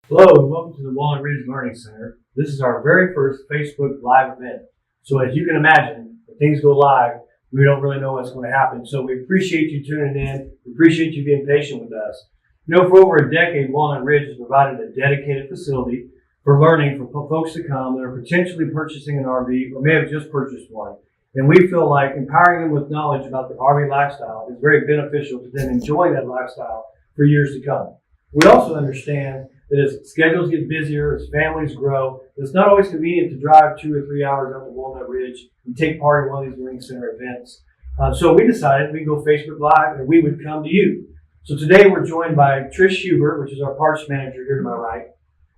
Hello and welcome to the Walnut Ridge Learning Center. This is our very first Facebook Live event. So as you can imagine, when things go live, we don't really know what's going to happen. So we appreciate you tuning in. We appreciate you being patient with us. You know, for over a decade, Walnut Ridge has provided a dedicated facility for learning for folks to come that are potentially purchasing an RV or may have just purchased one. And we feel like empowering them with knowledge about the RV lifestyle is very beneficial to them enjoying that lifestyle for years to come. We also understand that as schedules get busier, as families grow, it's not always convenient to drive 2 or 3 hours up to Walnut Ridge and take part in one of these Learning Center events. So we decided we'd go Facebook Live and we would come to you. So today we're joined by Trish Schubert, which is our parts manager here to my right,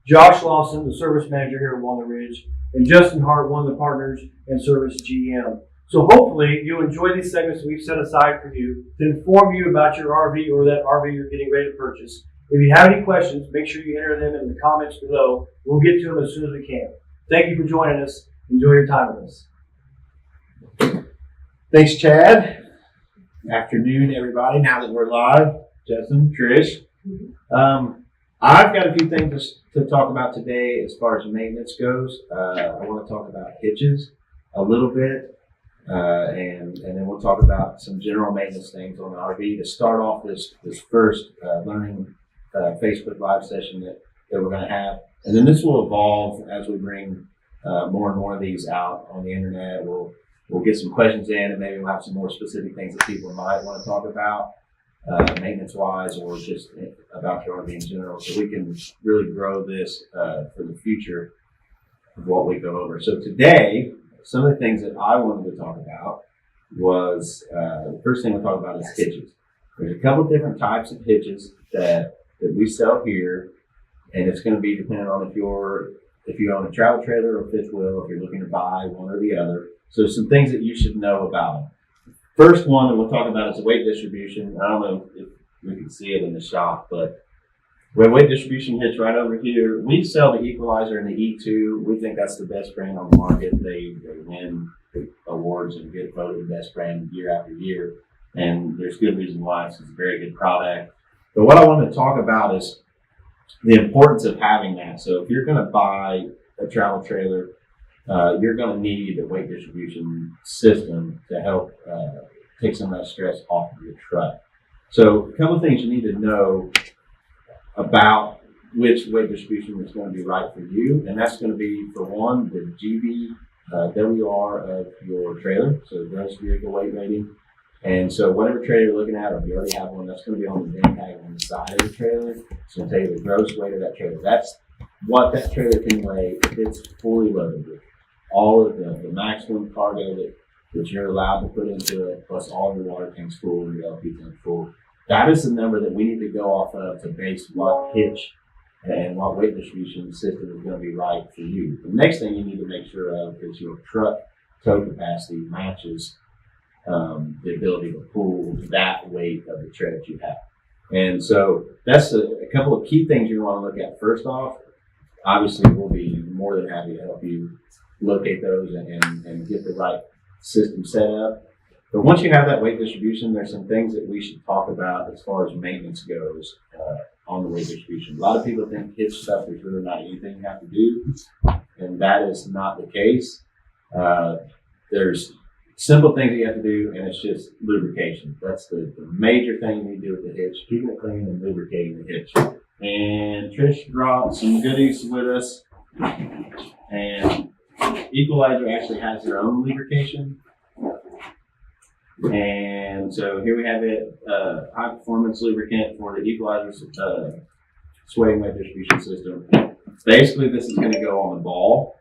Josh Lawson, the service manager here at Walnut Ridge, and Justin Hart, one of the partners and service GM. So hopefully you'll enjoy these segments that we've set aside for you to inform you about your RV or that RV you're getting ready to purchase. If you have any questions, make sure you enter them in the comments below. We'll get to them as soon as we can. Thank you for joining us. Enjoy your time with us. Thanks, Chad. Afternoon, everybody. Now that we're live, Justin, Trish. I've got a few things to talk about today as far as maintenance goes. I want to talk about hitches a little bit, and then we'll talk about some general maintenance things on the RV to start off this first learning Facebook Live session that we're going to have. And then this will evolve as we bring more and more of these out on the internet. We'll get some questions in, and maybe we'll have some more specific things that people might want to talk about, maintenance-wise, or just about your RV in general, so we can really grow this for the future of what we go over. So today, some of the things that I wanted to talk about was, the first thing we'll talk about is hitches. There's a couple different types of hitches that we sell here, and it's going to be dependent on if you own a travel trailer or fifth wheel, if you're looking to buy one or the other. So some things that you should know about them. First one that we'll talk about is the weight distribution. I don't know if we can see it in the shop, but we have weight distribution hitch right over here. We sell the Equalizer and the E2. We think that's the best brand on the market. They win awards and get voted the best brand year after year, and there's good reason why. It's a very good product. But what I want to talk about is the importance of having that. So if you're going to buy a travel trailer, you're going to need a weight distribution system to help take some of that stress off of your truck. So a couple of things you need to know about which weight distribution is going to be right for you. And that's going to be, for one, the GVWR of your trailer, so gross vehicle weight rating. And so whatever trailer you're looking at, or if you already have one, that's going to be on the VIN tag on the side of the trailer. It's going to tell you the gross weight of that trailer. That's what that trailer can weigh if it's fully loaded with all of the maximum cargo that you're allowed to put into it, plus all of your water tanks full and your LP tank full. That is the number that we need to go off of to base what hitch and what weight distribution system is going to be right for you. The next thing you need to make sure of is your truck tow capacity matches the ability to pull that weight of the tread that you have. And so that's a couple of key things you want to look at. First off, obviously we'll be more than happy to help you locate those and get the right system set up. But once you have that weight distribution, there's some things that we should talk about as far as maintenance goes on the weight distribution. A lot of people think hitch stuff is really not anything you have to do, and that is not the case. There's simple things that you have to do, and it's just lubrication. That's the major thing you need to do with the hitch, keeping it clean and lubricating the hitch. And Trish brought some goodies with us, and Equalizer actually has their own lubrication. And so here we have it, high performance lubricant for the Equalizer swaying weight distribution system. Basically, this is going to go on the ball.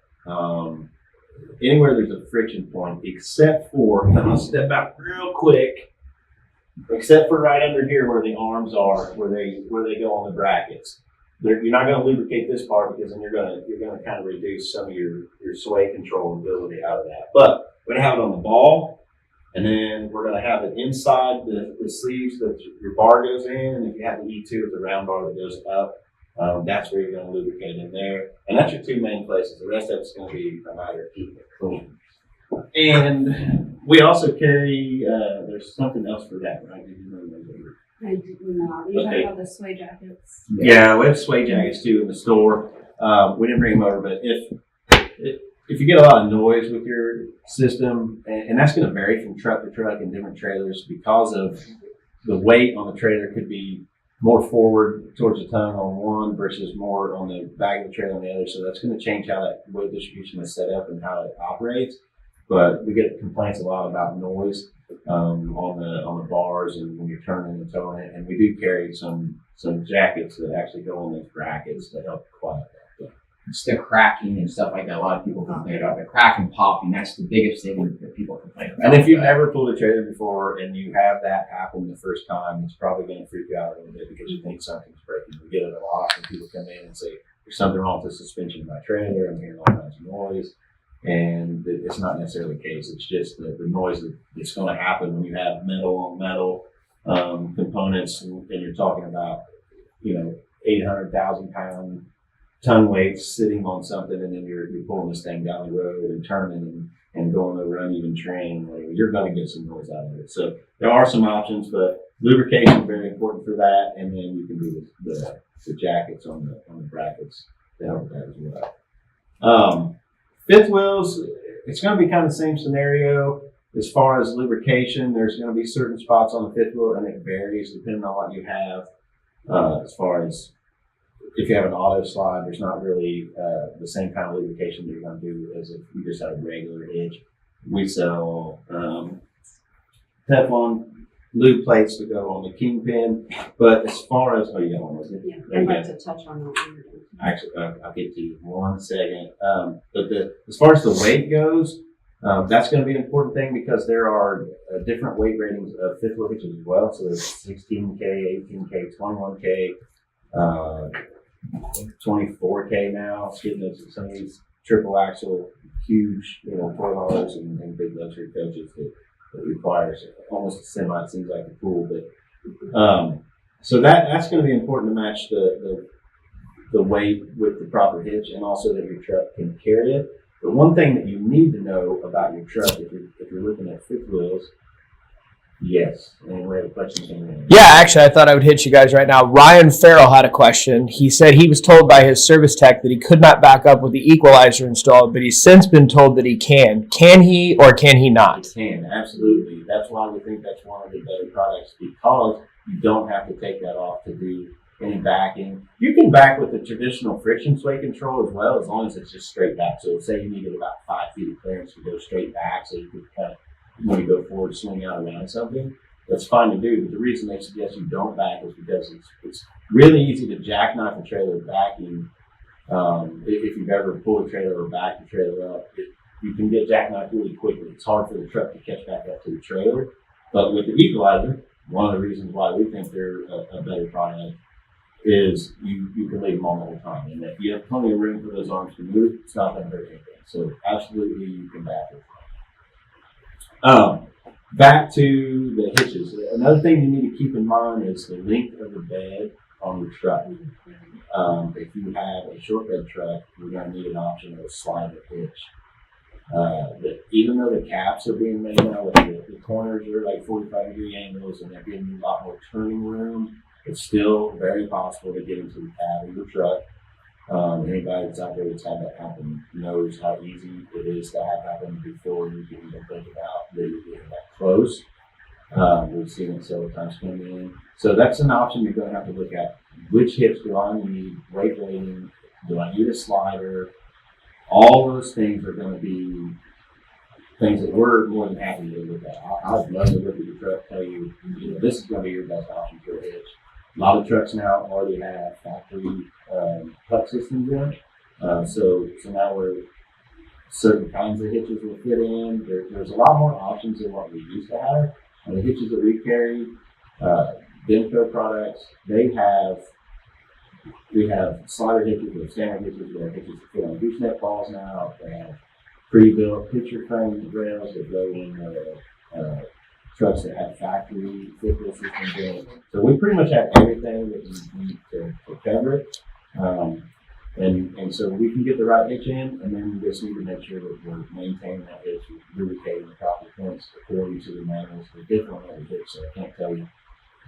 Anywhere there's a friction point, except for, I'll step out real quick, except for right under here where the arms are, where they go on the brackets. You're not going to lubricate this part because then you're going to kind of reduce some of your sway controllability out of that. But we're going to have it on the ball, and then we're going to have it inside the sleeves that your bar goes in. And if you have the E2 with the round bar that goes up, that's where you're going to lubricate in there. And that's your two main places. The rest of it's going to be a matter of keeping it clean. And we also carry, there's something else for that, right? I didn't know. You Okay. talking about the sway jackets? Yeah, we have sway jackets too in the store. We didn't bring them over, but if you get a lot of noise with your system, and that's going to vary from truck to truck and different trailers because of the weight on the trailer could be more forward towards the tongue on one versus more on the back of the trailer on the other. So that's going to change how that weight distribution is set up and how it operates. But we get complaints a lot about noise on the bars and when you're turning and towing it. And we do carry some jackets that actually go on those brackets to help quiet that. It's the cracking and stuff like that. A lot of people complain about the crack and popping. That's the biggest thing that people complain about. And if you've never pulled a trailer before and you have that happen the first time, it's probably going to freak you out a little bit because you think something's breaking. We get it a lot when people come in and say, there's something wrong with the suspension of my trailer. I'm hearing all kinds of noise. And it's not necessarily the case. It's just the noise that's going to happen when you have metal on metal components and you're talking about, 800,000 pound ton weights sitting on something, and then you're pulling this thing down the road and turning and going over uneven terrain. You're going to get some noise out of it. So there are some options, but lubrication is very important for that. And then you can do the jackets on the brackets to help with that as well. Fifth wheels, it's going to be kind of the same scenario as far as lubrication. There's going to be certain spots on the fifth wheel, and it varies depending on what you have. As far as if you have an auto slide, there's not really the same kind of lubrication that you're going to do as if you just have a regular hitch. We sell Teflon lube plates to go on the kingpin, but as far as Yeah, I'd like to touch on that. actually, I'll get to you in 1 second. But as far as the weight goes, that's going to be an important thing because there are different weight ratings of fifth wheel hitches as well. So there's 16K, 18K, 21K, 24K now. It's getting into some of these triple axle, huge, toy haulers and big luxury coaches that requires almost a semi. It seems like a pool, but so that's going to be important to match the weight with the proper hitch, and also that your truck can carry it. But one thing that you need to know about your truck if you're looking at fifth wheels, yes, and we have a question coming in. Yeah, actually, I thought I would hit you guys right now. Ryan Farrell had a question. He said he was told by his service tech that he could not back up with the equalizer installed, but he's since been told that he can. Can he or can he not? It can, absolutely. That's why we think that's one of the better products, because you don't have to take that off to do any backing. You can back with the traditional friction sway control as well, as long as it's just straight back. So say you needed about 5 feet of clearance to go straight back, so you could kind of, when you go forward, swing out around something. That's fine to do, but the reason they suggest you don't back is because it's really easy to jackknife a trailer backing. If you've ever pulled a trailer or backed a trailer up, you can get jackknifed really quickly. It's hard for the truck to catch back up to the trailer. But with the equalizer, one of the reasons why we think they're a better product is you can leave them on the whole time. And if you have plenty of room for those arms to move, it's not going to hurt anything. So absolutely you can back it. Back to the hitches. Another thing you need to keep in mind is the length of the bed on your truck. If you have a short bed truck, you're going to need an option of a slider hitch. Even though the caps are being made now, with the corners are like 45-degree angles and they're giving you a lot more turning room, it's still very possible to get into the cab of your truck. Anybody that's out there that's had that happen knows how easy it is to have happen before you can even think about maybe getting that close. We've seen it several times come in. So that's an option you're going to have to look at. Which hitch do I need? Weight rating? Do I need a slider? All those things are going to be things that we're more than happy to look at. I'd love to look at your truck, tell you, this is going to be your best option for a hitch. A lot of trucks now already have factory puck systems in. So now we're certain kinds of hitches will fit in. There's a lot more options than what we used to have. And the hitches that we carry, Benco products, we have slider hitches, we have standard hitches, we have hitches that fit on gooseneck balls now. They have pre-built picture frame rails that go in trucks that have factory fifth wheel systems in it. So we pretty much have everything that you need to cover it. And so we can get the right hitch in, and then we just need to make sure that we're maintaining that hitch, we're lubricating the proper points according to the manuals. They're different on every hitch, so I can't tell you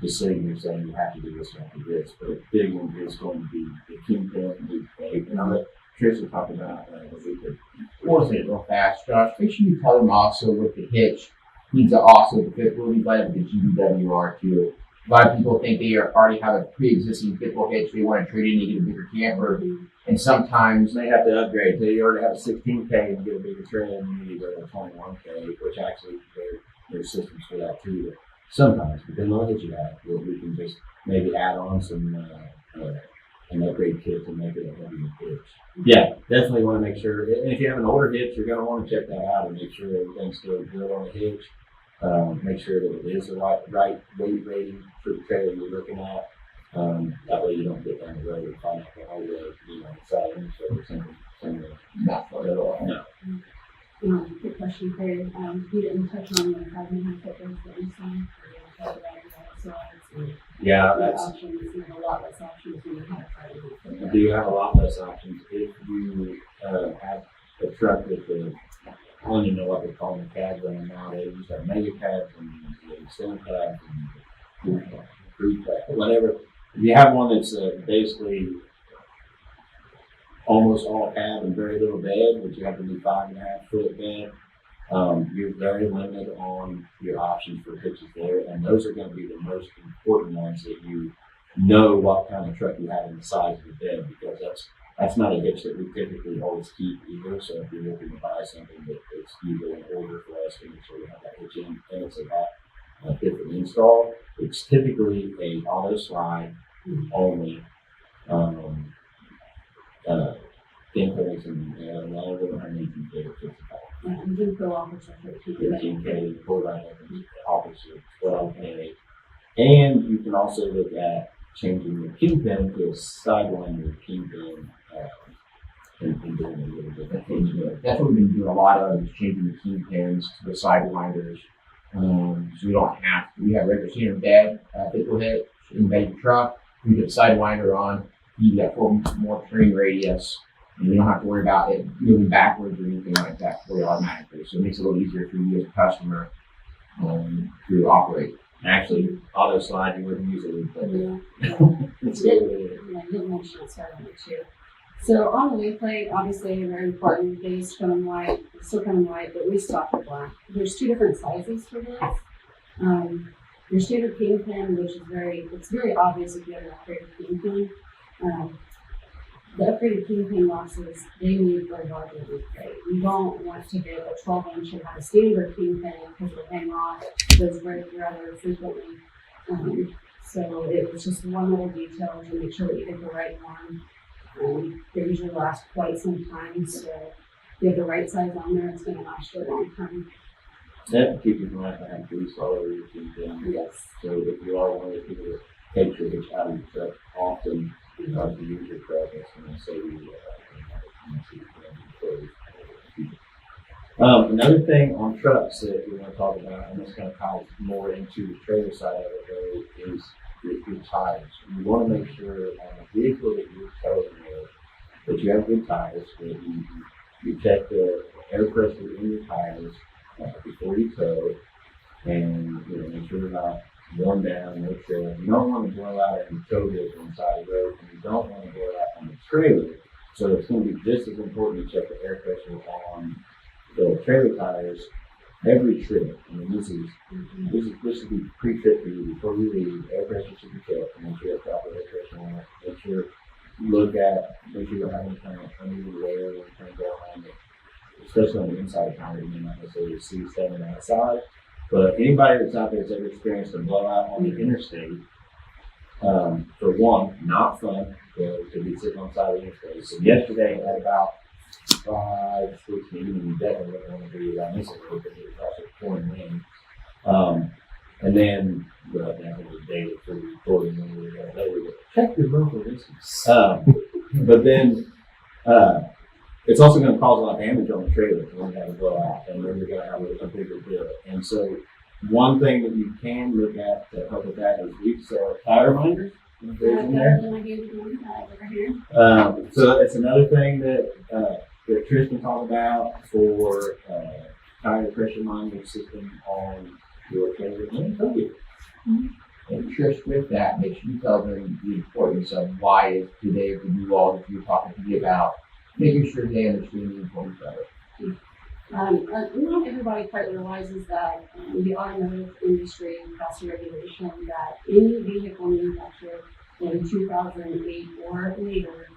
decision of saying you have to do this, you have to do this. But a big one is going to be the kingpin loop bait. And I'll let Trisha talk about the loop bait. We'll say it real fast, Josh. Make sure you tell them also with the hitch, needs to also the fifth wheel, like the GBWR too. A lot of people think they already have a pre-existing fifth wheel hitch. They want to trade in to get a bigger camper, and sometimes They have to upgrade. So you already have a 16K and get a bigger trim, you need to go to a 21K, which actually there's systems for that too. But sometimes, depending on the hitch you have, we can just maybe add on some an upgrade kit to make it a heavier hitch. Yeah, definitely want to make sure. And if you have an older hitch, you're going to want to check that out and make sure everything's still good on the hitch. Make sure that it is the right weight rating for the trailer you're looking at. That way you don't get down the road and find out the whole road, on the side of the somewhere. not fun at all. No. Good question, Craig. You didn't touch on the 5.5 foot race that you saw. Yeah, That's that's. options. You have a lot less options when you have 5.5 foot. Do you have a lot less options if you have a truck with the, I don't even know what they call them, cabs on them nowadays. You have mega cabs and extended cabs and crew cab, whatever. If you have one that's basically almost all cab and very little bed, which you have to do 5.5 foot bed, you're very limited on your options for hitches there, and those are going to be the most important ones that you know what kind of truck you have in the size of the bed, because that's not a hitch that we typically always keep either. So if you're looking to buy something that's usually in order for us to make sure we have that hitch in, and it's about different install, it's typically a auto slide only. Inputs and all of them are 18K or 55. And Jimco offers a 13K, 4x offers a 12K. And you can also look at changing your kingpin to a sidewinder kingpin and doing a little bit of things. That's what we've been doing a lot of, is changing the kingpins to the sidewinders. So we don't have to. We have regular standard bed, fifth wheel hitch in the bed of your truck. We put a sidewinder on. You get more turning radius. And you don't have to worry about it moving backwards or anything like that for you automatically. So it makes it a little easier for you as a customer to operate. Actually, auto slide, you wouldn't use it. But it's Yeah, you didn't mention it, sorry, too. So on the wayplate, obviously very important. They used to come in white, it's still come in white, but we stock it black. There's two different sizes for this. Your standard kingpin, which is it's very obvious if you have an upgraded kingpin. The upgraded kingpin boxes, they need for a larger wayplate. You don't want to get a 12-inch and have a standard kingpin because it'll hang off. Those break rather frequently. So it was just one little detail to make sure that you get the right one. They usually last quite some time, so if you have the right size on there, it's going to last you a long time. That keep in mind to have grease all over your kingpin. Yes. So if you are one of the people that takes your hitch out of your truck often, because you use your truck, that's going to save you. Another thing on trucks that we want to talk about, and this kind of ties more into the trailer side of it, though, is your tires. You want to make sure on the vehicle that you're towing with that you have good tires, that you check the air pressure in your tires before you tow, and make sure they're not worn down, no tread. You don't want to blow out on the tow vehicle on the side of the road, and you don't want to blow out on the trailer. So it's going to be just as important to check the air pressure on the trailer tires every trip. I mean, this should be pre-trip for you before you leave. Air pressure should be checked, and make sure you have proper air pressure on it. Make sure you don't have any kind of unusual wear or anything going on it. Especially on the inside tire, you may not necessarily see standing outside. But anybody that's out there that's ever experienced a blowout on the interstate, for one, not fun to be sitting on the side of the interstate. So yesterday at about 5-6 and you definitely don't want to be around this area because it was also pouring rain. And then that was the day before the recording when we were going to labor, check your local distance. But then it's also going to cause a lot of damage on the trailer when you have a blowout, and then you're going to have a bigger bill. And so one thing that you can look at to help with that is we sell tire binders. So it's another thing that Trish can talk about for tire pressure monitoring system on your trailer. And Trish, with that, make sure you tell them the importance of why today the new law that you're talking to me about, making sure they understand the importance of it. Not everybody quite realizes that the automotive industry passed a regulation that any vehicle manufactured in 2008 or later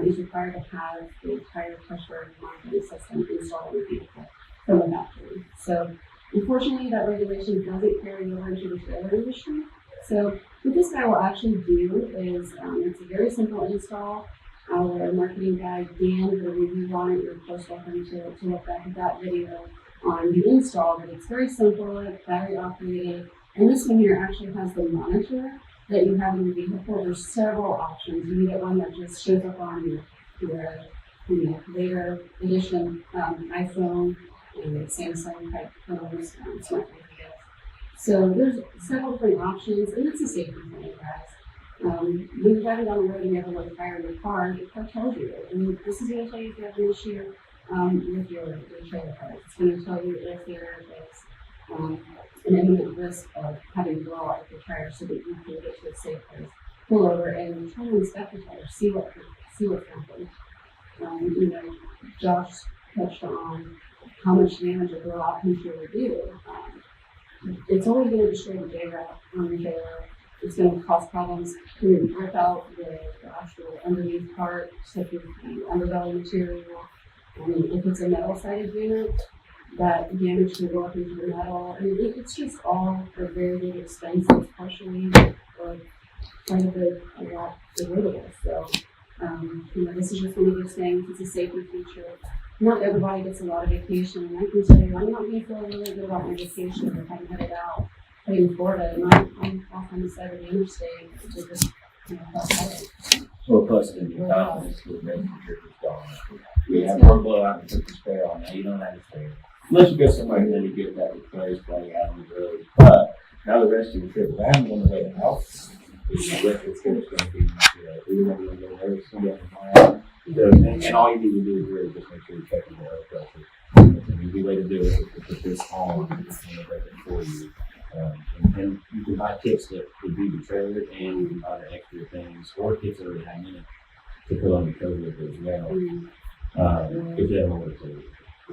is required to have a tire pressure monitoring system installed in the vehicle from the factory. So unfortunately, that regulation doesn't carry over into the trailer industry. So what this guy will actually do is it's a very simple install. Our marketing guy, Dan, did a review on it. You're of course welcome to look back at that video on the install, but it's very simple, battery operated. And this one here actually has the monitor that you have in your vehicle. There's several options. You can get one that just shows up on your later edition iPhone and Samsung type phones, smart videos. So there's several different options, and it's a safety thing, guys. When you're driving down the road and you have a low fire in your car tells you it. And this is going to tell you if you have an issue with your trailer car. It's going to tell you if there is an imminent risk of having to blow out your tire so that you can get to a safe place. Pull over and try to inspect the tire, see what's happened. Josh touched on how much damage a blowout can truly do. It's always going to destroy the J wrap on your trailer. It's going to cause problems to rip out the actual underneath part, such as the underbelly material. If it's a metal-sided unit, that damage can go up into the metal. It's just all a very big expense. It's partially or quite a lot avoidable. So, this is just one of those things. It's a safety feature. Not everybody gets a lot of vacation, and I can tell you, I'm not going to feel really good about my vacation if I'm headed out in Florida, and I'm off on the side of the interstate to just, Well, plus in your confidence with making sure it's gone. You have one blowout and put the spare on. Now you don't have to spare. Unless you get somebody then you get that replaced while you're out on the road. But now the rest of your trip, if I haven't on the way to house, it's going to be, we don't want to go there. It's going to be on the line. And all you need to do is really just make sure you check your oil pressure. It's an easy way to do it is to put this on and it's going to break it for you. And you can buy kits that would be the trailer, and you can buy the extra things or kits that already have in it to put on the cover with it as well. If you don't want to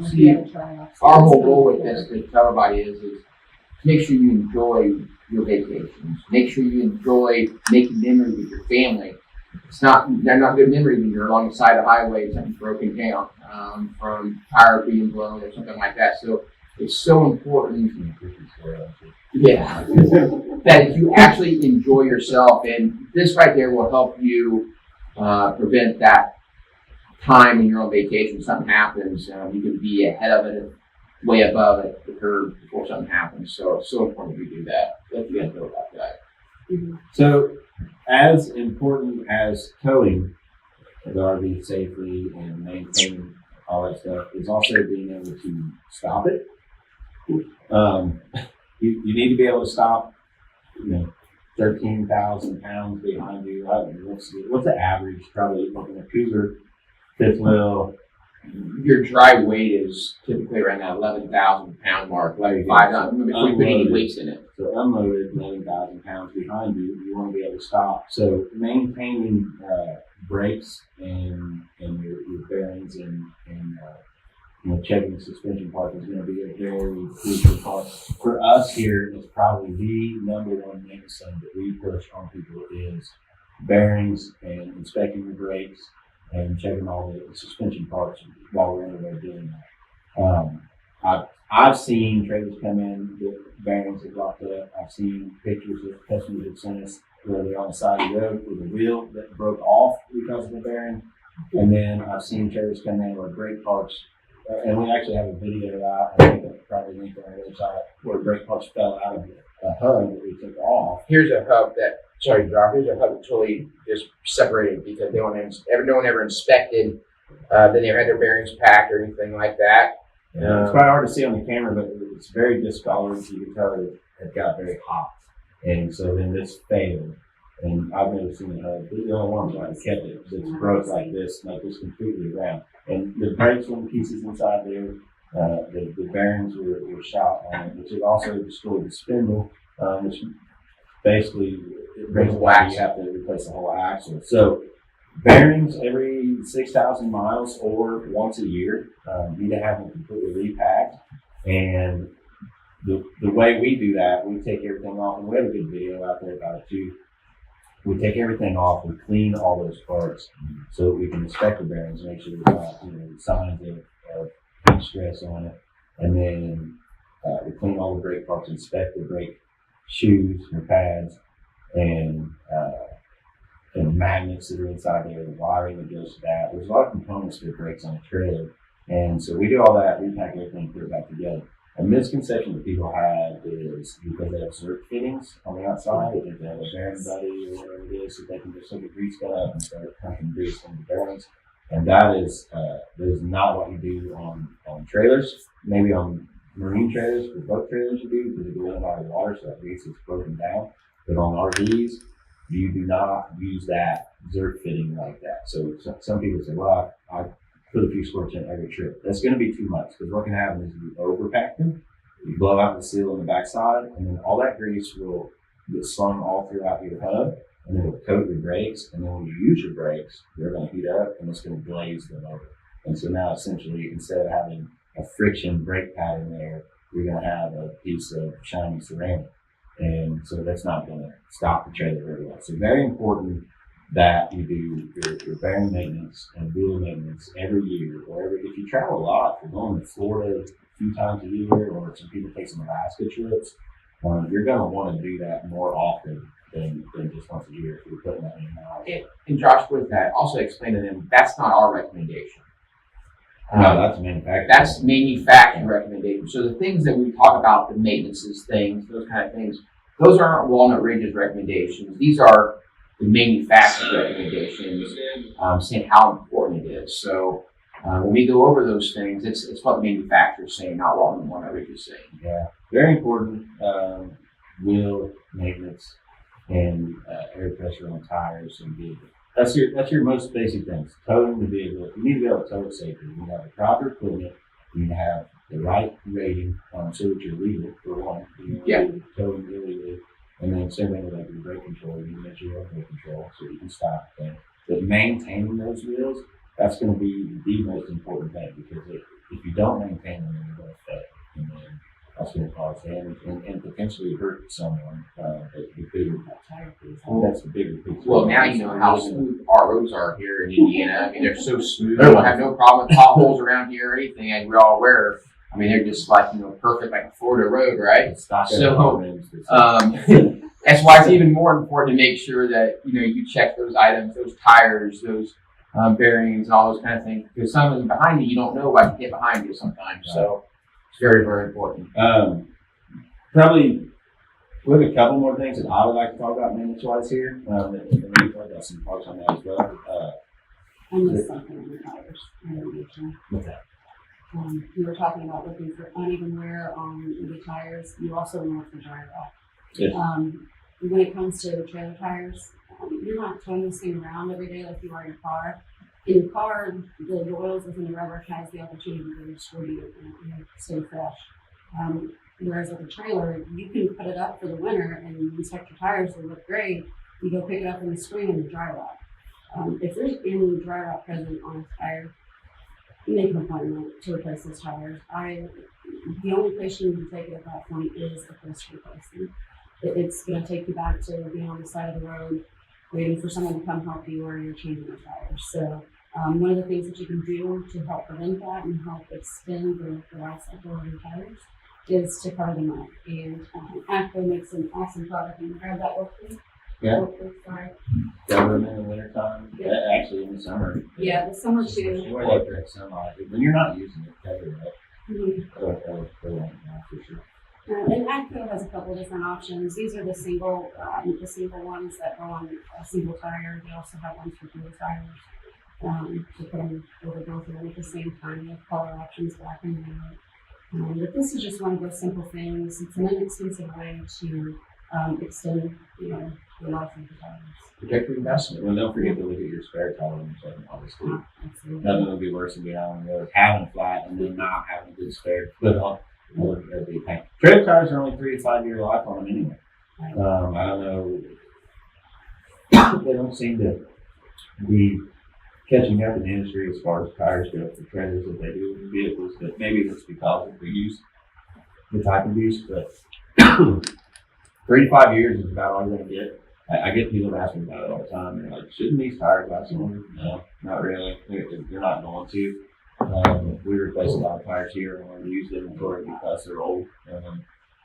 See, our whole goal with this to tell everybody is make sure you enjoy your vacations. Make sure you enjoy making memories with your family. They're not good memories when you're along the side of the highway and something's broken down from tire being blown or something like that. So it's so important, that you actually enjoy yourself, and this right there will help you prevent that time when you're on vacation. Something happens, you can be ahead of it, way above it, the curve before something happens. So it's so important we do that. Let you guys know about that. Mm-hmm. So, as important as towing the RV safely and maintaining all that stuff is also being able to stop it. You need to be able to stop, 13,000 pounds behind you. What's the average? Probably looking at Cougar, fifth wheel. Your dry weight is typically around that 11,000 pound mark, 11,500 before you put any weights in it. So unloaded, 11,000 pounds behind you, you want to be able to stop. So maintaining brakes and your bearings and checking the suspension part is going to be a very crucial part. For us here, it's probably the number one maintenance thing that we push on people is bearings and inspecting the brakes and checking all the suspension parts while we're in there doing that. I've seen trailers come in with bearings that dropped up. I've seen pictures that customers have sent us where they're on the side of the road with a wheel that broke off because of the bearing. And then I've seen trailers come in where brake parts, and we actually have a video out, I think I'll probably link on our website, where brake parts fell out of a hub that we took off. Here's a hub that totally just separated because no one ever inspected. They never had their bearings packed or anything like that. It's quite hard to see on the camera, but it's very discolored. You can tell it got very hot. And so then this failed. And I've never seen a hub. This is the only one that kept it. It's broke like this completely around. And the brakes were in pieces inside there. The bearings were shot on it, which had also destroyed the spindle, which basically it brings it back. You have to replace the whole axle. So bearings every 6,000 miles or once a year. Need to have them completely repacked. And the way we do that, we take everything off, and we have a good video out there about it too. We take everything off, we clean all those parts so that we can inspect the bearings, make sure there's not signs of heat stress on it. And then we clean all the brake parts, inspect the brake shoes or pads, and magnets that are inside there, the wiring that goes to that. There's a lot of components that brakes on a trailer. And so we do all that, repack everything, put it back together. A misconception that people have is because they have zerk fittings on the outside, they think they have a bearing buddy or whatever it is, so they can just take a grease gun up and start pumping grease on the bearings. And that is not what you do on trailers. Maybe on marine trailers, or boat trailers you do, because they go in a lot of water, so that grease is broken down. But on RVs, you do not use that zerk fitting like that. So some people say, well, I put a few squirts in every trip. That's going to be too much, because what can happen is you overpack them, you blow out the seal on the backside, and then all that grease will get slung all throughout your hub, and then it'll coat your brakes. And then when you use your brakes, they're going to heat up and it's going to glaze them over. And so now essentially, instead of having a friction brake pad in there, you're going to have a piece of shiny ceramic. And so that's not going to stop the trailer very well. So very important that you do your bearing maintenance and wheel maintenance every year, or if you travel a lot, if you're going to Florida a few times a year, or some people take some Alaska trips, you're going to want to do that more often than just once a year if you're putting that in miles. And Josh, with that, also explain to them that's not our recommendation. No, that's manufacturing. That's manufacturing recommendation. So the things that we talk about, the maintenances things, those kind of things, those aren't Walnut Ridge's recommendations. These are the manufacturer's recommendations, saying how important it is. So when we go over those things, it's what the manufacturer's saying, not what Walnut Ridge is saying. Yeah, very important. Wheel maintenance and air pressure on tires and vehicles. That's your most basic things. Towing the vehicle, you need to be able to tow it safely. You need to have the proper equipment. You need to have the right rating so that you're legal for one. Towing illegally. And then same thing with like your brake control, you need your own brake control so you can stop things. But maintaining those wheels, that's going to be the most important thing, because if you don't maintain them, they're going to fail. And then that's going to cause damage and potentially hurt someone. That's the bigger piece. Well, now you know how smooth our roads are here in Indiana. I mean, they're so smooth. We don't have no problem with potholes around here or anything, and we're all aware. I mean, they're just like, perfect, like a Florida road, right? So, that's why it's even more important to make sure that, you check those items, those tires, those bearings, and all those kind of things. Because something behind you don't know what can get behind you sometimes. So it's very, very important. Probably, we have a couple more things that I would like to talk about maintenance-wise here. And maybe talk about some parts on that as well. I missed something on the tires. I didn't mention. What's that? You were talking about looking for uneven wear on the tires. You also want the dry rot. Yes. When it comes to trailer tires, you're not towing this thing around every day like you are in your car. In your car, the oils within the rubber has the opportunity to distribute and stay fresh. Whereas with a trailer, you can put it up for the winter and you inspect your tires, they look great. You go pick it up in the spring and the dry rot. If there's any dry rot present on a tire, make an appointment to replace those tires. The only place you need to take it at that point is a post replacement. It's going to take you back to being on the side of the road, waiting for someone to come help you, or you're changing the tires. So one of the things that you can do to help prevent that and help extend the life cycle of your tires is to cover them up. And ACO makes an awesome product. Can you grab that real quick? Yeah. Sorry. Cover them in the wintertime. Yeah, actually in the summer. Yeah, the summer too. You wear that during sunlight. When you're not using it, cover it up. Mm-hmm. For sure. And ACO has a couple different options. These are the single ones that go on a single tire. They also have ones for dual tires to put them over both of them at the same time. They have color options, black and white. But this is just one of those simple things. It's an inexpensive way to extend, the life of the tires. Protect your investment. Well, don't forget to look at your spare tire when you're taking obviously. Absolutely. Nothing will be worse than being on the road, having a flat, and then not having a good spare to put on. That'd be a pain. Trailer tires are only 3 to 5 year life on them anyway. Right. I don't know. They don't seem to be catching up in the industry as far as tires go for trailers that they do in vehicles, but maybe it's because of the use, the type of use, but 3 to 5 years is about all you're going to get. I get people asking about it all the time. They're like, shouldn't these tires last longer? No, not really. They're not going to. We replace a lot of tires here on our used inventory because they're old.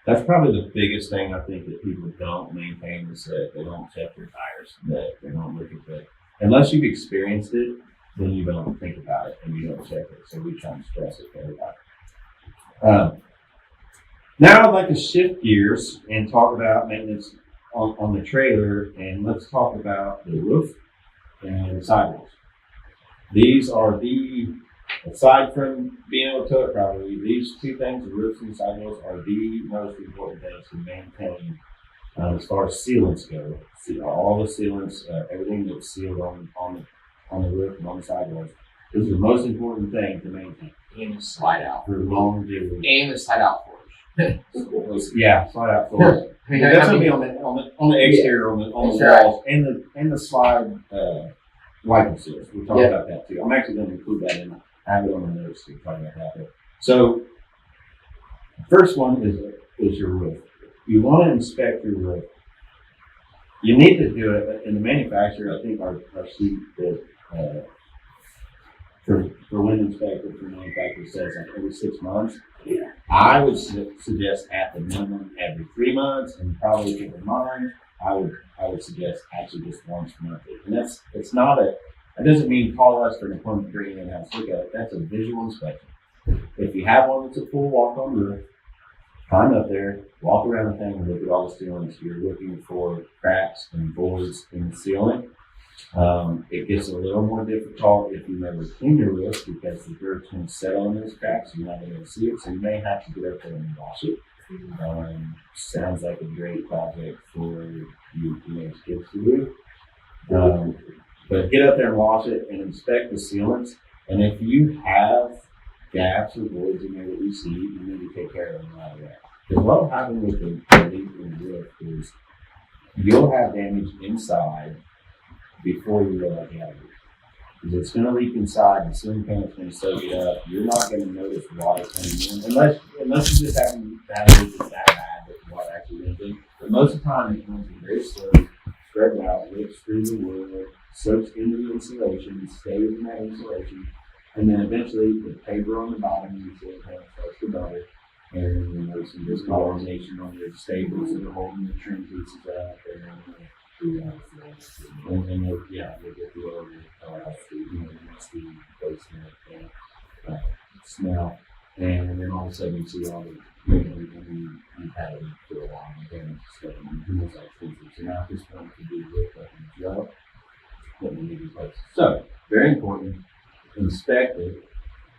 That's probably the biggest thing I think that people don't maintain is that they don't check their tires, that they don't look at the, unless you've experienced it, then you don't think about it and you don't check it. So we try and stress it to everybody. Now I'd like to shift gears and talk about maintenance on the trailer, and let's talk about the roof and the sidewalls. These are aside from being able to tow it properly, these two things, the roofs and the sidewalls, are the most important things to maintain as far as sealants go. All the sealants, everything that's sealed on the roof and on the sidewalls, this is the most important thing to maintain. And the slide out. For longevity. And the slide out forge. Yeah, slide out forge. That's gonna be on the exterior, on the walls, and the slide wiping seals. We'll talk about that too. I'm actually going to include that in. I have it on the notes to talk about that. So, first one is your roof. You want to inspect your roof. You need to do it in the manufacturer. I think our sheet that for when inspected for manufacturer says like every 6 months. Yeah. I would suggest at the minimum every 3 months, and probably if you're mine, I would suggest actually just once monthly. And that doesn't mean call us for an appointment to bring in and have us look at it. That's a visual inspection. If you have one that's a full walk on roof, climb up there, walk around the thing, and look at all the ceilings. You're looking for cracks and voids in the ceiling. It gets a little more difficult if you never clean your roof because the dirt's going to settle in those cracks. You're not going to see it, so you may have to get up there and wash it. Sounds like a great project for you teenage kids to do. But get up there and wash it and inspect the sealants. And if you have gaps or voids in there that you see, you need to take care of them right away. Because what will happen with the leak in the roof is you'll have damage inside before you realize you have it. Because it's going to leak inside, the ceiling panel's going to soak it up. You're not going to notice water coming in unless you just happen to have it that bad that the water actually went in. But most of the time it comes in very slow, spreads out, rips through the wood, soaks into the insulation, stays in that insulation, and then eventually the paper on the bottom of the ceiling panel starts to bubble, and then there's some discolorization on the stables that are holding the trim pieces up, and then they get the old nasty basement smell, and then all of a sudden you see all the you've had it for a while and damage stuff and things like expensive. So now at this point to do lift up in the job that we need to replace. So very important, inspect it,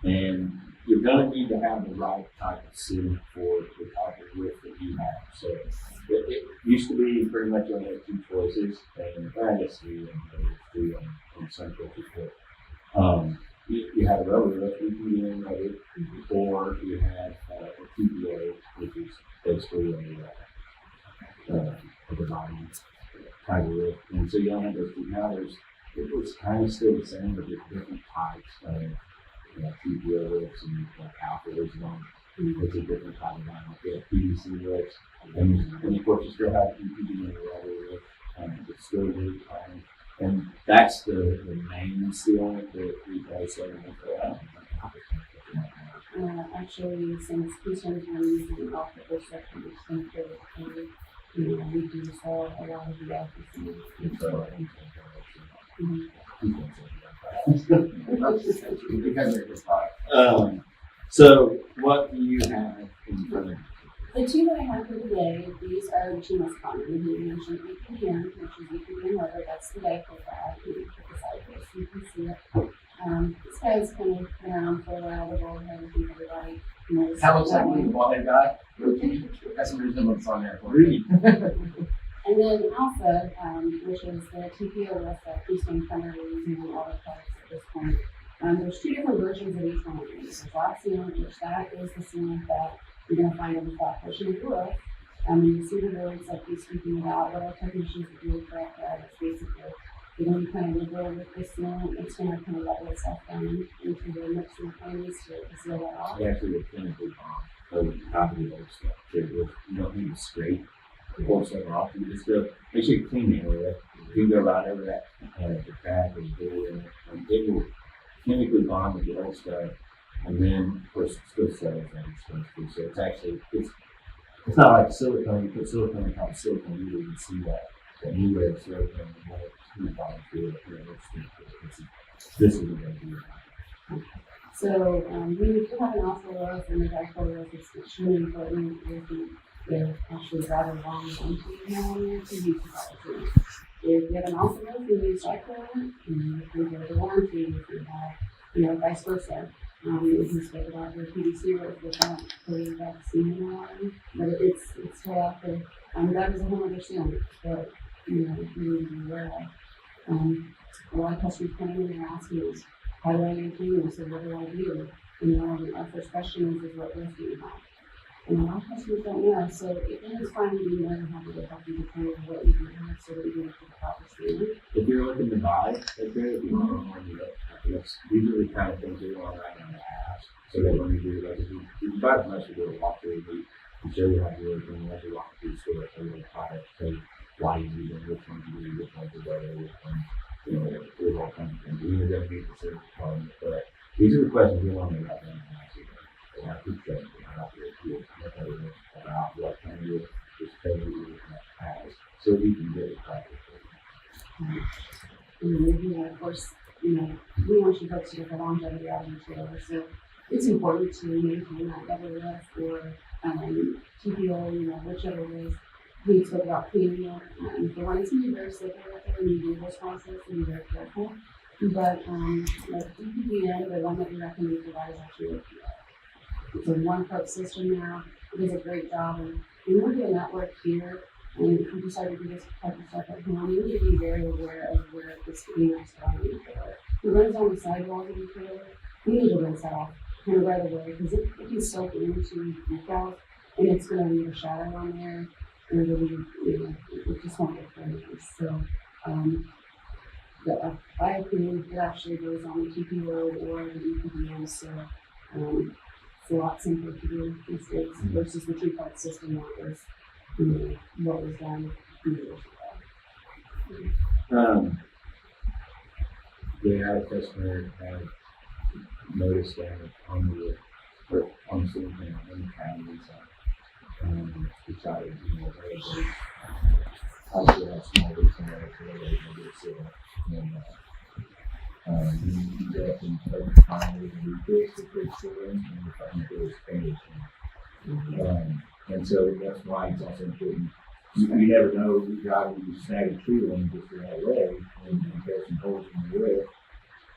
and you're going to need to have the right type of ceiling for the type of roof that you have. So it used to be pretty much only had 2 choices, and I guess 3 in some cases, but you had a rubber roof, EPA rated, or you had a TPA, which is basically a dividing type of roof. And so you only have those 2. Now it was kind of still the same, but there's different types of TPA roofs and alpha roofs on. It's a different type of vinyl. You have PVC roofs, and of course you still have EPD and a rubber roof, and it's still really fine. And that's the main sealant that we place everything for. Actually, since concerns are using off the first section, it's been fairly clean. We do sell a lot of the alcohol. So what do you have in front of you? The 2 that I have for today, these are the 2 most common. You mentioned EPDM, which is EPDM rubber. That's the dipole pad. You put the side post, you can see it. This guy's kind of been around for a while. The gold head, I think everybody knows. How looks like the Walnut guy? That's some resemblance on there. And then Alpha, which is the TPO roof that Keystone primarily using on all the products at this point. There's 2 different versions of each one of these. There's flat sealant, which that is the sealant that you're going to find in the flat portion of the roof. And you see the roads like he's speaking about, what our technicians are doing for that is basically, you know, you kind of liberal with this sealant, it's going to kind of level itself down into the mix and things to seal that off. They actually get chemically bomb over the top of the old stuff. You don't need to scrape the old stuff off. You just go, make sure you clean the area. You go right over that, the crack and do it, and it will chemically bond with the old stuff. And then, of course, it still settles as it's supposed to. So it's actually, it's not like silicone. You put silicone on top of silicone, you wouldn't see that new layer of silicone and let it smooth on through it. This is a good idea. So we do have an awful roof and the dipole roof is extremely important. They're actually rather long onto now in there to use the dipole. If you have an awful roof, you use dipole, and if you go to warranty, if you have, you know, vice versa. You can split it out your PVC roof without putting that cement in the water, but it's still out there. That is a whole other sin that, you know, you need to be aware of. A lot of customers come in and they're asking us, how do I maintain this, or what do I do? You know, and our first question is what roof do you have? And a lot of customers don't know, so it is fine to be more than happy to help you determine what you do have so that you can get the proper standard. If you're looking to buy, that's great. If you want to warm it up, that's usually the kind of things we want right on the ass. So that when you do, like, if you buy the much, you do a walkthrough, we show you how to do it, and as you walk through the store, so you try to tell you why you use it, which ones you do, which ones are better, which ones, you know, there's all kinds of things. We are going to meet the service department, but these are the questions we want to know about them. And I keep saying, about what kind of this totally has, so we can get it practical. And of course, you know, we want you folks to get the longevity out of your trailer, so it's important to maintain that double roof or TPO, you know, whichever it is. We spoke about cleaning it, and for one, it's going to be very slippery out there when you do this process, and be very careful. But the DPPN, the one that we recommend provide is actually it's a one-part system now. It does a great job, and we're doing that work here. And if you decide to do this type of stuff at home, you need to be very aware of where this cleaner is going in your trailer. If it runs on the sidewalls of your trailer, you need to rinse that off kind of right away because it can soak into your decals, and it's going to leave a shadow on there, and it'll be, you know, it just won't look very nice. So, my opinion, it actually goes on the TPO or the EPDM, so it's a lot simpler to do these days versus the two-part system that was, you know, what was done years ago. We had a customer had noticed that on the roof, on the ceiling fan, on the cabin inside, decided, you know, they obviously have small leaks in there, so they were able to get sealed. And we go up and take the time and refix the big ceiling and we find that there was finish. And so that's why it's also important. You never know, you drive and you snag a tree line just the right way and get some holes in the roof.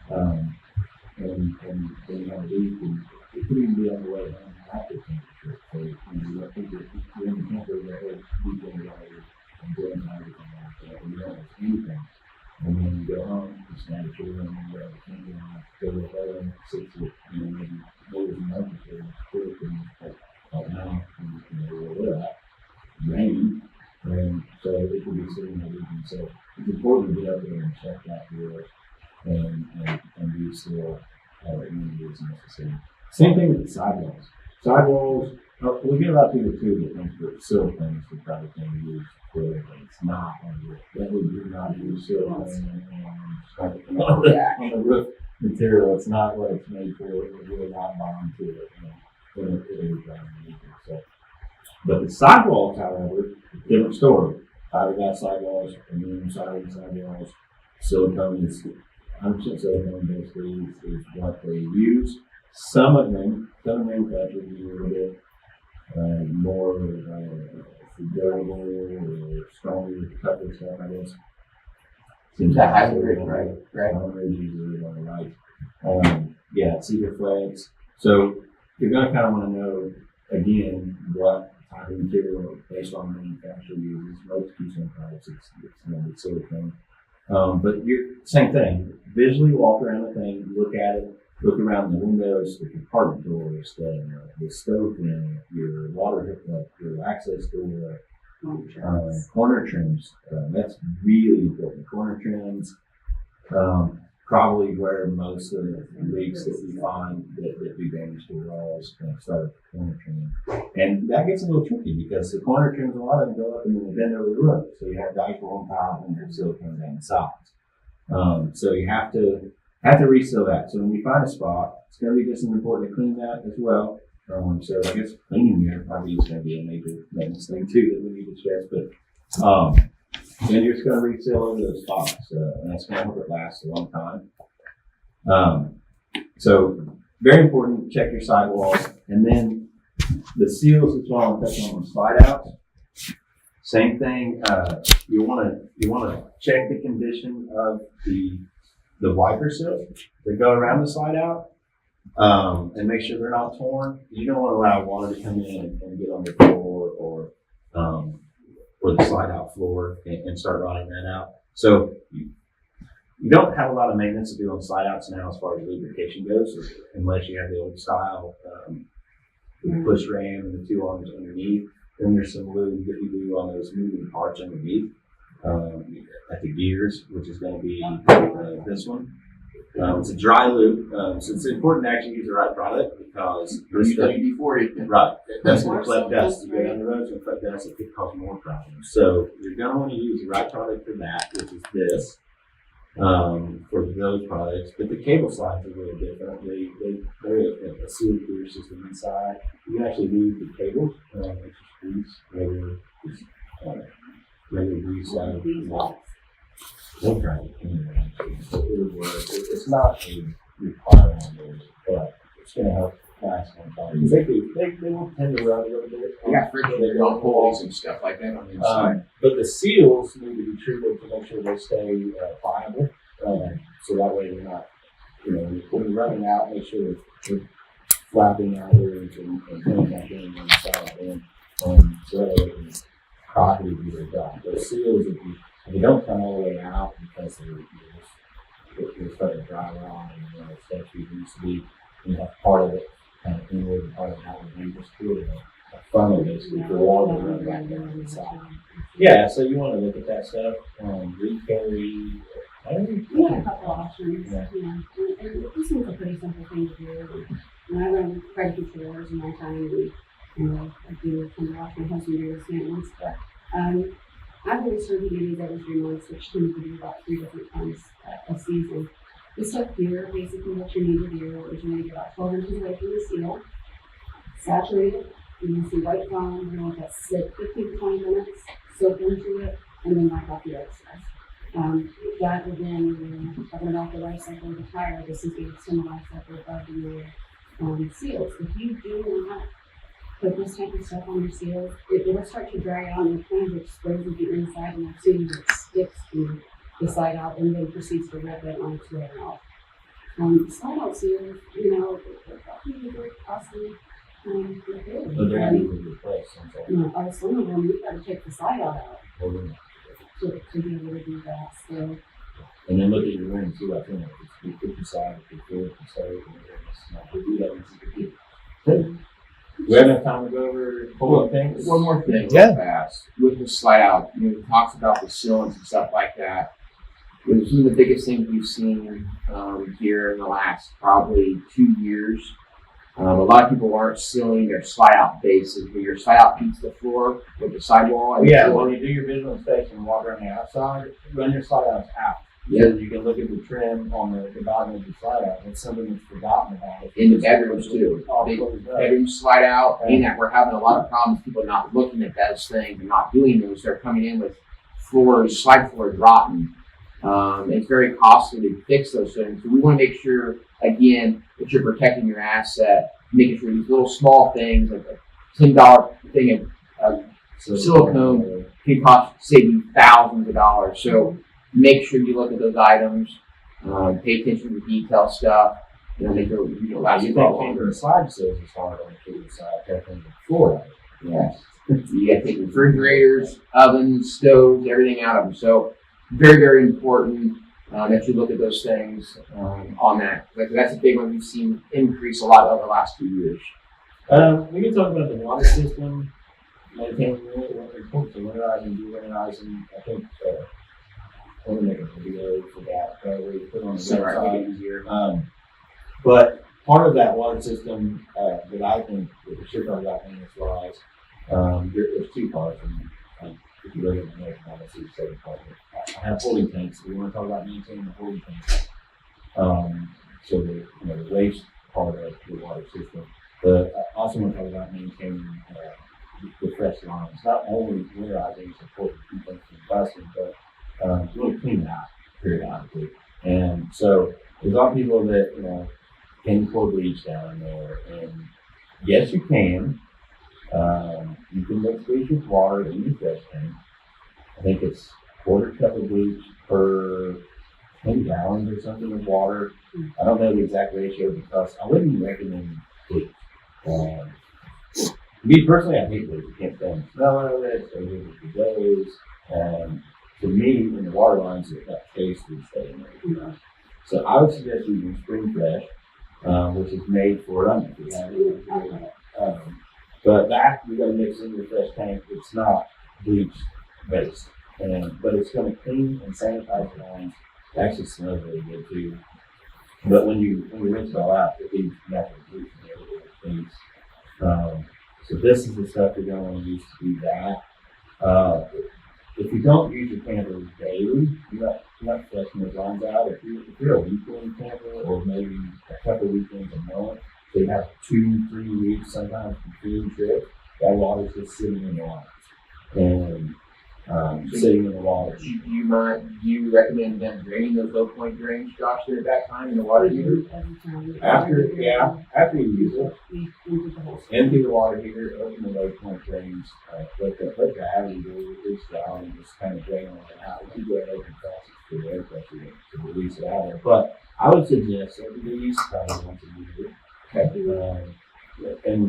And then you have a leak and it could even be on the way home after temperature. So you don't think that you can't go there, deep in the water and doing everything like that. And you don't have anything. And then you go home, you snag a tree line and grab a candle and go to the home, six it, you know, maybe more than nothing for it, quick and like now, you know, where we're at, rain. And so it could be sitting there leaking. So it's important to get up there and check that roof and be still when it is necessary. Same thing with the sidewalls. Sidewalls, we get a lot of people too that think that silicone is the proper thing to use for it, but it's not on the roof. Definitely do not use silicone on the roof material. It's not what it's made for. It will not bond to it. You know, so. But the sidewalls, however, different story. Fiberglass sidewalls, aluminum sidewalls, silicone is 100% silicone basically is what they use. Some of them, some manufacturers use a little bit more durable or stronger, tougher stuff, I guess. Seems That hybrid, right? Hybrid usually on the right. Yeah, cedar flex. So you're going to kind of want to know again what type of material based on the manufacturer uses. Most keystone products, it's silicone. But you're same thing. Visually walk around the thing, look at it, look around the windows, the compartment doors, the stove unit, your water hookup, your access door, corner trims. That's really important. Corner trims, probably where most of the leaks that we find that do damage to the walls start with the corner trim. And that gets a little tricky because the corner trims, a lot of them go up and then they bend over the roof. So you have dipole on top and your seal comes down the sides. So you have to reseal that. So when you find a spot, it's going to be just as important to clean that as well. So I guess cleaning here probably is going to be a major maintenance thing too that we need to stress. But then you're just going to reseal over those spots, and that's going to help it last a long time. So very important, check your sidewalls, and then the seals as well. I'm touching on the slide outs. Same thing. You want to check the condition of the wiper seals that go around the slide out, and make sure they're not torn. You don't want to allow water to come in and get on the floor or the slide out floor and start rotting that out. So you don't have a lot of maintenance to do on slide outs now as far as lubrication goes, unless you have the old style push ram and the two arms underneath. Then there's some lube that you do on those moving parts underneath at the gears, which is going to be this one. It's a dry lube, so it's important to actually use the right product because WD-40. Right, that's going to collect dust. You go down the road, it's going to collect dust. It could cause more problems. So you're going to want to use the right product for that, which is this, for those products. But the cable slides are really different. They're a sealed clear system inside. You can actually lose the cables, which is grease, regular grease out. We'll try it anyway. It would work. It's not a requirement, but it's going to help last one time. They will tend to run a little bit. I got refrigerator on pulleys and stuff like that on the inside. But the seals need to be treated to make sure they stay pliable. So that way they're not, when you're running out, make sure they're flapping out there and putting back in and inside in. So that way they can properly do their job. Those seals, if they don't come all the way out because they're starting to dry rot and it's actually used to be, you have part of it kind of inward and part of it outward. You just create a funnel basically for water to run back down inside. Yeah, so you want to look at that stuff. Recarry. We have a couple options. Yeah. And this one's a pretty simple thing to do. When I run quite a few floors in my time, I do kind of watch my husband do this maintenance, but I've been serving duties every 3 months, which tends to be about 3 different times a season. This stuff here, basically what you need to do is you need to get about 12 inches away from the seal, saturate it, and you see white foam, you want that sit 15 to 20 minutes, soak into it, and then wipe off the excess. That would then talking about the life cycle of the tire, this is the extended life cycle of your seals. If you do not put this type of stuff on your seals, it will start to dry out and it kind of exposes the inside, and as soon as it sticks to the slide out and then proceeds to rip it on its way out. Slide out seals, they're probably very costly. But they're having to replace something. Some of them, you've got to take the slide out to be able to do that. So. And then look at your rim too. I think it's 55, 54, we do that. We have enough time to go over a couple of things. One more thing, Yeah. real fast. With the slide out, it talks about the sealants and stuff like that. Some of the biggest things we've seen here in the last probably 2 years. A lot of people aren't sealing their slide out bases, but your slide out beats the floor with the sidewall. Yeah, when you do your visual inspection and walk around the outside, run your slide outs out. Yeah. So you can look at the trim on the bottom of the slide out. It's something that's forgotten about. In the bedrooms too. Bedrooms slide out, and that we're having a lot of problems, people not looking at those things and not doing those. They're coming in with floors, slide floors rotten. It's very costly to fix those things. So we want to make sure, again, that you're protecting your asset, making sure these little small things, like a $10 thing of silicone can save you thousands of dollars. So make sure you look at those items, pay attention to the detail stuff, make sure you don't last You a lot think longer. the slide seals is hard on the kitchen side, definitely the floor. Yes. You got to take refrigerators, ovens, stoves, everything out of them. So very, very important. that you look at those things on that. Like that's a big one we've seen increase a lot over the last 2 years. We can talk about the water system. Maintaining it, important to winterizing, de-winterizing. I think we're going to make a video for that, probably put on the website. Easier. But part of that water system that I think that we should talk about maintenance-wise, there's two parts. And if you look at the next one, I see the second part. I have holding tanks. We want to talk about maintaining the holding tanks. So the waste part of the water system. But I also want to talk about maintaining the fresh lines. Not only winterizing is important to keep them from busting, but really clean it out periodically. And so there's a lot of people that can pour bleach down in there, and yes, you can. You can mix bleach with water in your fresh tank. I think it's 1/4 cup of bleach per 10 gallons or something of water. I don't know the exact ratio because I wouldn't recommend bleach. Me personally, I hate bleach. I can't stand the smell of it. I leave it for days. To me, when the water lines, that taste would stay in there. So I would suggest using Spring Fresh, which is made for it. But that you got to mix in your fresh tank. It's not bleach based, but it's going to clean and sanitize the lines. It actually smells really good too. But when you rinse it all out, it leaves natural bleach in every things. So this is the stuff you're going to want to use to do that. If you don't use your camper daily, you're not flushing those lines out. If you're a weekend camper, or maybe a couple weekends a month, so you have 2-3 weeks sometimes between trips, that water's just sitting in the lines and sitting in the water. Do you recommend them draining those low point drains, Josh, at that time in the water heater? After you use it, empty the water heater, open the low point drains, let the gravity release down and just kind of drain all that out. You go ahead and open faucets for the air pressure to release it out of there. But I would suggest these probably once a year. Okay. And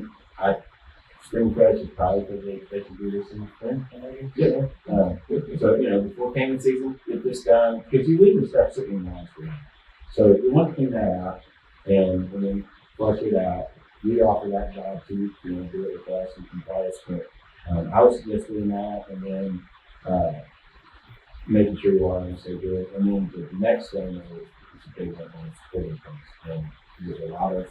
Spring Fresh is probably because they can do this in the spring. So before payment season, get this done because you leave the stuff sitting in the lines for now. So you want to clean that out and then flush it out. We offer that job too. If you want to do it with us, you can buy us. But I would suggest doing that and then making sure your water is so good. And then the next thing is a big one is holding tanks. And there's a lot of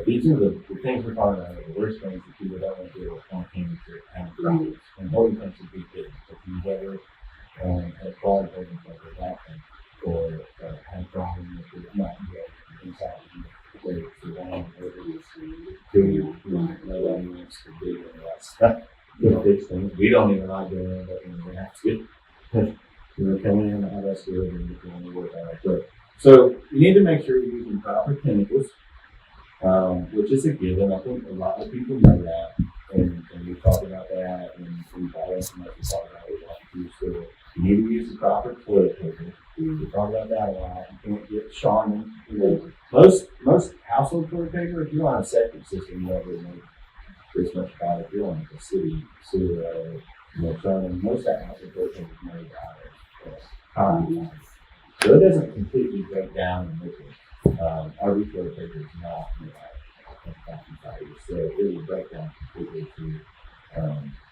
these are the things we're talking about, the worst things that people don't want to do on payments and problems. And holding tanks would be good. If you've ever had a clogged holding tank or that thing, or had a problem with it not getting inside where it's the wrong or nobody wants to do any of that stuff. Fix things. We don't even like doing it, but we have to. Come in and have us do it and we can work out. But so you need to make sure you're using proper chemicals. Which is a given. I think a lot of people know that, and we talk about that, and we've always talk about it. So you need to use the proper toilet paper. We talk about that a lot. You can't get Charmin. Most household toilet paper, if you're on a septic system, you don't really know this much about it. If you're on like a city sewer, Charmin, most of that household toilet paper is made out of cotton. So it doesn't completely break down in liquid. Our retail paper is not so it will break down completely to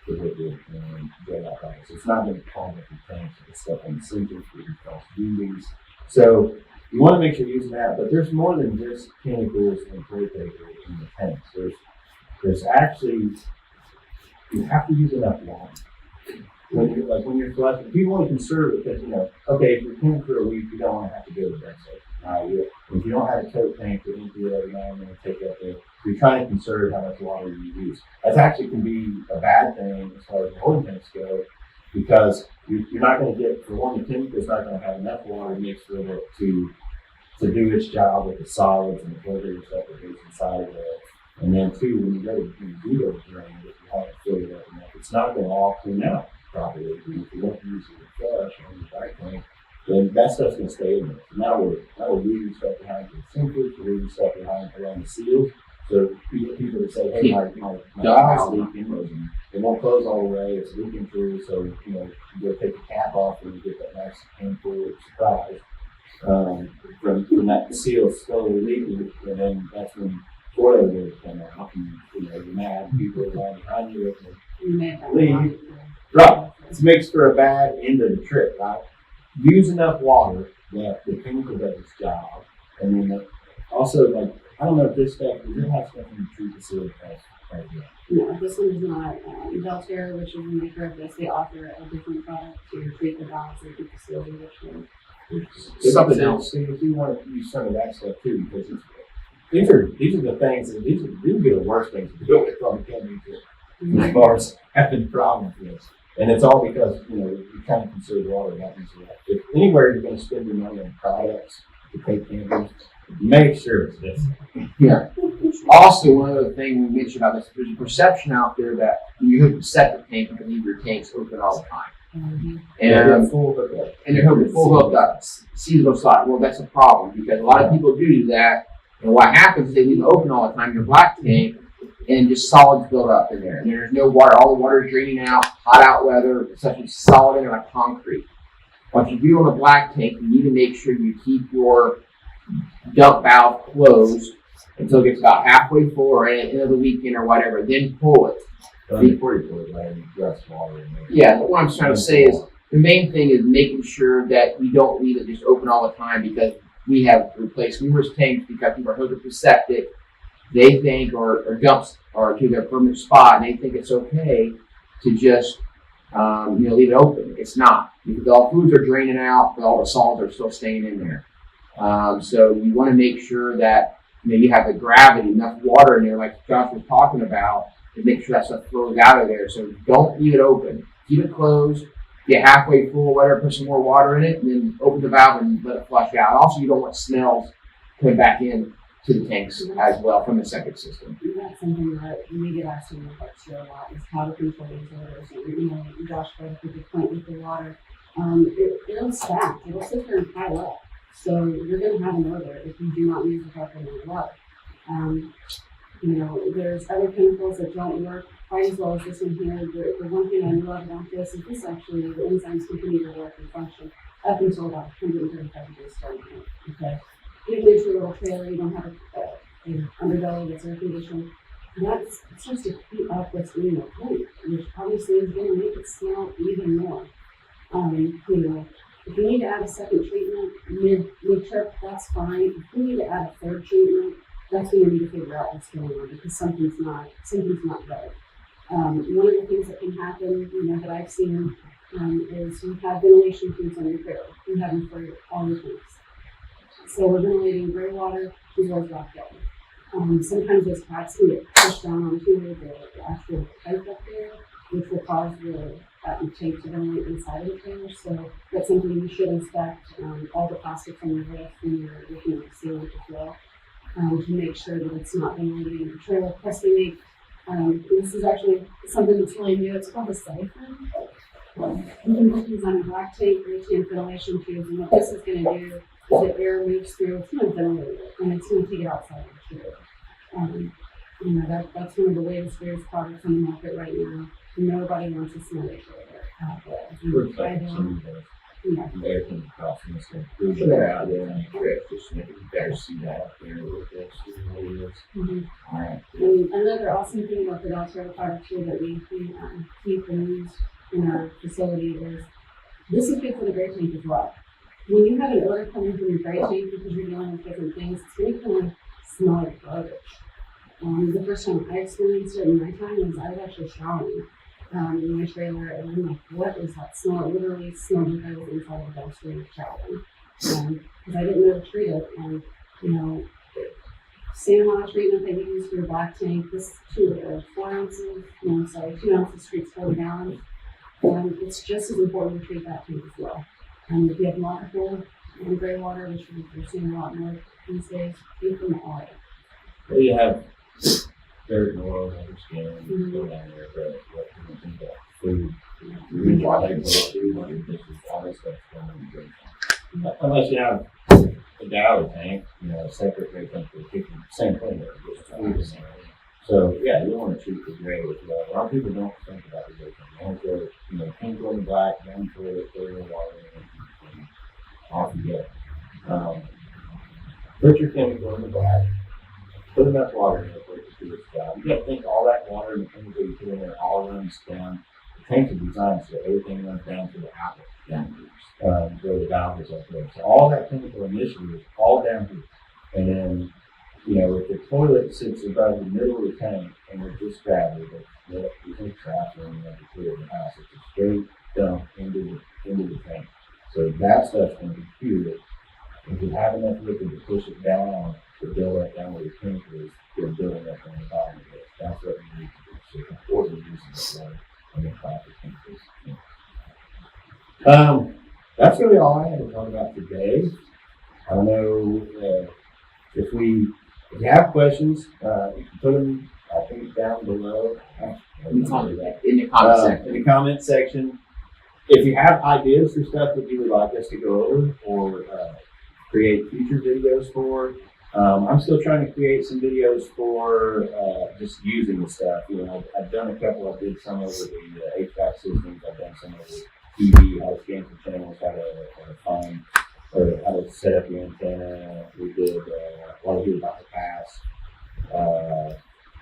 liquid and get out of it. So it's not going to call the tanks and stuff on the sensors for these false duties. So you want to make sure you're using that, but there's more than just chemicals and toilet paper in the tanks. There's actually, you have to use enough water. When you're flushing, people want to conserve it because, if you're cleaning for a week, you don't want to have to go to the next day. If you don't have a tote tank to empty it every now and then take up there, you're trying to conserve how much water you use. That actually can be a bad thing as far as the holding tanks go, because you're not going to get, for one, the chemical's not going to have enough water mixed with it to do its job with the solids and the filter stuff that goes inside of it. And then two, when you do go to drain, if you haven't filled it up enough, it's not going to all clean out properly. If you don't use it with flush on the back tank, then that stuff's going to stay in there. So now we're leaving stuff behind for the sensors, we're leaving stuff behind around the seals. So people that say, hey, my valve's leaking, it won't close all the way, it's leaking through, so you go take the cap off and you get that nice handful of surprise. from that seal slowly leaking, and then that's when oil would come out, and you're mad, people are right behind you, and leave. Right. This makes for a bad end of the trip, right? Use enough water that the chemical does its job, and then also, like, I don't know if this stuff, does it have stuff in the treat facility right now? No, this one is not. Delta, which is the maker of this, they offer a different product to treat the valves at the facility, which will. Something else. If you want to use some of that stuff too, because these are the things, and these would be the worst things to do with from the chemical as far as having problems with. And it's all because, you kind of consider water happens to that. If anywhere you're going to spend your money on products to take campers, make sure it's this. Yeah. Also, one other thing we mentioned about this, there's a perception out there that when you hook the septic tank, you can leave your tanks open all the time. Mm-hmm. And they're full hookup. And they're full hooked up, seasonal slot. Well, that's a problem because a lot of people do that. And what happens is they leave it open all the time, your black tank, and just solids build up in there. And there's no water. All the water is draining out, hot out weather, essentially solid in there like concrete. What you do on a black tank, you need to make sure you keep your dump valve closed until it gets about halfway full or at the end of the weekend or whatever. Then pull it. Before you put it, right, you dress water in there. Yeah, but what I'm trying to say is the main thing is making sure that we don't leave it just open all the time because we have replaced numerous tanks because people are hooked up to septic. They think, or dumps, or to their permanent spot, and they think it's okay to just, leave it open. It's not because all fluids are draining out, but all the solids are still staying in there. So you want to make sure that you have the gravity, enough water in there, like Josh was talking about, to make sure that stuff flows out of there. So don't leave it open. Keep it closed. Get halfway full, whatever, put some more water in it, and then open the valve and let it flush out. Also, you don't want smells coming back in to the tanks as well from the septic system. And that's something that we get asked in the parts here a lot is how to control these odors. And, Josh brought up a good point with the water. It'll stack. It'll sit there and pile up. So you're going to have an odor if you do not use the proper amount of water. There's other chemicals that don't work quite as well as this one here. The one thing I love about this is this actually, the enzymes continue to work and function up until about 135 degrees Fahrenheit. Okay. Even if your little trailer, you don't have an underbelly that's air conditioned. That's supposed to heat up what's in your tank, which obviously is going to make it smell even more. If you need to add a second treatment mid-trip, that's fine. If you need to add a third treatment, that's when you need to figure out what's going on because something's not right. One of the things that can happen, that I've seen is you have ventilation tubes on your trailer. You have them for all your tanks. So we're ventilating gray water as well as rock water. Sometimes those pipes can get pushed down onto the actual pipe up there, which will cause the tank to ventilate inside of the trailer. So that's something you should inspect. All the plastics on your roof when you're looking at the sealant as well. To make sure that it's not ventilating in the trailer. Plus, we make this is actually something that's really new. It's called a siphon. You can put these on a black tank, gray tank ventilation tubes, and what this is going to do is the air moves through. It's going to ventilate it, and it's going to take it outside of the trailer. That's one of the latest various products on the market right now. Nobody wants to smell it Yeah. American crossing is going to push that out there and just make it better see that up there with this. All right. And another awesome thing about the Delta product here that we keep and use in our facility is this is good for the gray tank as well. When you have an odor coming from your gray tank because you're dealing with different things, it's going to kind of smell like garbage. The first time I experienced it in my time was I was actually showering in my trailer, and I'm like, what is that smell? It literally smelled like I was inside of a dumpster showering because I didn't know to treat it. And, same amount of treatment that you use for your black tank, this 4 ounces, 2 ounces treats 40 gallons. It's just as important to treat that tank as well. And if you have multiple gray water, which we're seeing a lot more these days, treat them all. You have dirt and oil on your skin, go down there, but what you think about food, all this stuff unless you have a galley tank, a separate gray tank for the kitchen, same thing, just food in there. So yeah, you want to treat the gray as well. A lot of people don't think about the gray tank. They want to go, pink on the black, down toilet, throw the water in, and off you go. Put your chemical in the black. Put enough water in it for it to do its job. You got to think all that water and the chemical you put in there all runs down. The tanks are designed so everything runs down to the outlet, down here, where the valve is up there. So all that chemical initially is all down here. And then, you know, if the toilet sits above the middle of the tank and it's just gravity, there's no trash or anything to clear the house. It's a straight dump into the tank. So that stuff's going to be pure. If you have enough liquid to push it down, to build that down where your chemical is, you're building up on the bottom of it. That's what you need to do. So it's important using the water and the plastic chemicals. That's really all I had to talk about today. I don't know if you have questions, you can put them, I think, down below. In the comment section. In the comment section. If you have ideas for stuff that you would like us to go over or create future videos for, I'm still trying to create some videos for just using the stuff. You know, I've done a couple. I did some over the HVAC systems. I've done some over TV, how to scan some channels, how to find or how to set up your antenna. We did what I do about the pass. I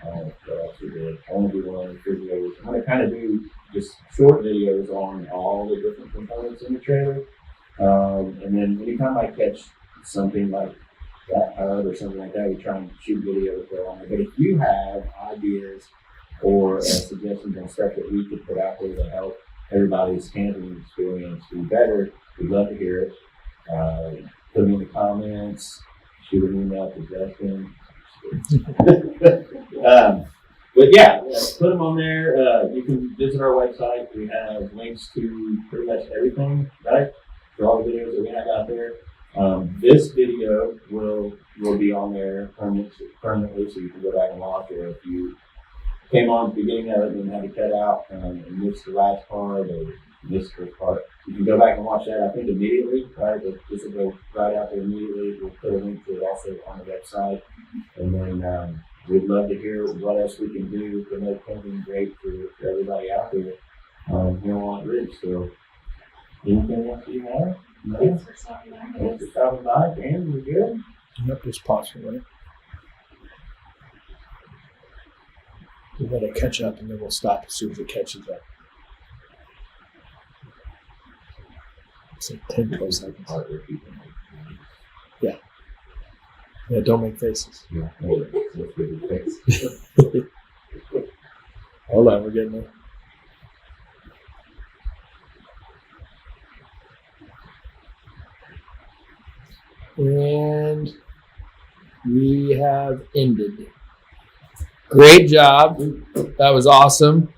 don't know what else we did. I want to do one of the videos. I'm going to kind of do just short videos on all the different components in the trailer. And then anytime I catch something like that HUD or something like that, we try and shoot videos on it. But if you have ideas or suggestions on stuff that we could put out there to help everybody's camping experience be better, we'd love to hear it. Put them in the comments, shoot an email to Justin. But yeah, put them on there. You can visit our website. We have links to pretty much everything, right? For all the videos that we have out there. This video will be on there permanently, so you can go back and watch it. If you came on at the beginning of it and had to cut out and missed the last part or missed the first part, you can go back and watch that, I think, immediately, right? This will go right out there immediately. We'll put a link to it also on the website. And then we'd love to hear what else we can do to make camping great for everybody out there here on Walnut Ridge. So, anything else you have? No? Thanks for stopping by. Thanks for stopping by. Dan, we good? Yep, just pause for a minute. We gotta catch up and then we'll stop as soon as it catches up. It's like 10, 12 seconds. Yeah, don't make faces. Yeah. Let's get it fixed. Hold on, we're getting there. And we have ended. Great job. That was awesome.